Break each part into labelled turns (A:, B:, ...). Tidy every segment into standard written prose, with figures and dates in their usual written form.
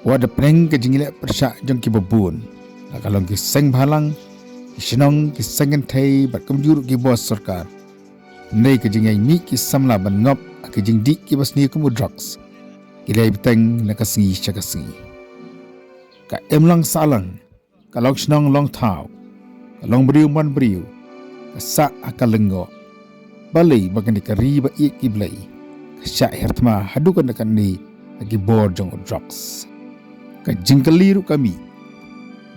A: Wada prank ke jingile persyak jong ki babun. Kalau ki seng balang, ki senong ki sengen thai bat kamjuruk ki bos sarkar. Nei ke jingai mi ki samla ban ngop ke jing dik ki basni ku Droks. Ki lai beteng na kasingi chakasingi. Ka emlang salang, ka long senong long thau, ka long beriu man beriu, ka sa akalengo. Balei bagan di kari Baieit ki Blei. Ka Shah Hiar Thma Haduh kan Katne lagi bor jong Droks. Ka jingkaliru kami.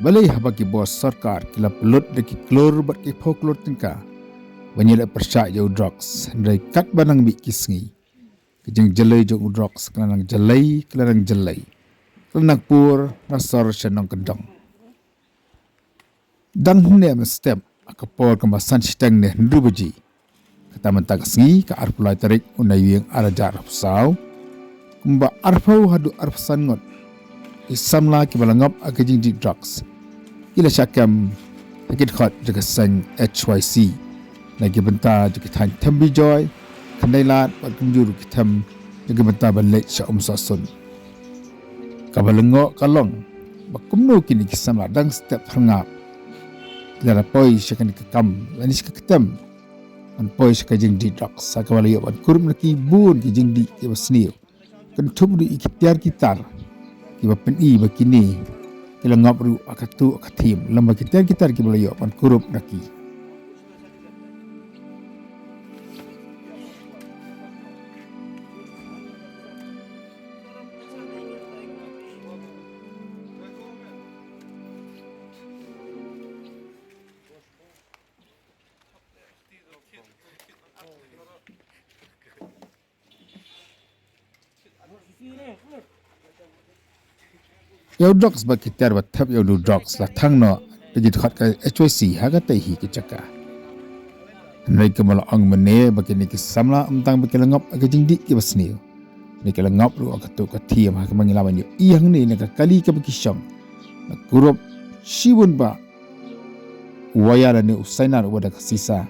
A: Balei haba ki bos sarkar kila pelot deki klor bat ki folklor tingka. Banyala persyak jauh Droks dari kat banang mi kisngi. Kejeng jelai jauh Droks kelanang jelai kelanang pur nasor senong kendong. Dan hne step akapor kemasan sitang ne ndubaji. Kata mentag sengi ka arpulai tarik unai yang arajar arpsau. Kumba arpau Haduh arpsan ngot. Isamla ki balangop akejing di Droks. Ila syakam sakit khot jaga sang HYC. Lagi bentar jaga tan tembi joy. Kandai lat bat kumjuru kitam jaga bentar Balei Shah sasun. Kabalengok kalong. Bakumno kini kisamla dang step hangap. Kila rapoi syakan dikekam. Lanis keketam. Anpoi sekajeng di Droks. Sakawala yuk ban kurum laki bun kijeng di kiba seniu. Kentup du ikitiar kitar. Kiba peni bakini. Kila ngabru akatu akatim. Lamba kitiar kitar kiba yuk ban kurum laki. Yau Droks ba kitar ba thap yau du Droks la thang no pejit khat ka HYC ha ka tai hi ki chaka. Nai ke mala ang mene ba kini ki samla amtang ba kelangop aga jingdi ki basniu. Ni kelangop ru aga tu ka thiam ha ka mangilawan yu ihang ni na ka kali ka bikisam. Na kurup shibun ba waya la ni usainar wada ka sisa.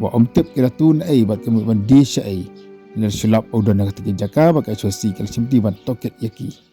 A: Wa omtep kira tun ai ba kemu ban disha ai. Ni sulap udan na ka tiki jaka ba ka HYC kala simti ban toket yaki.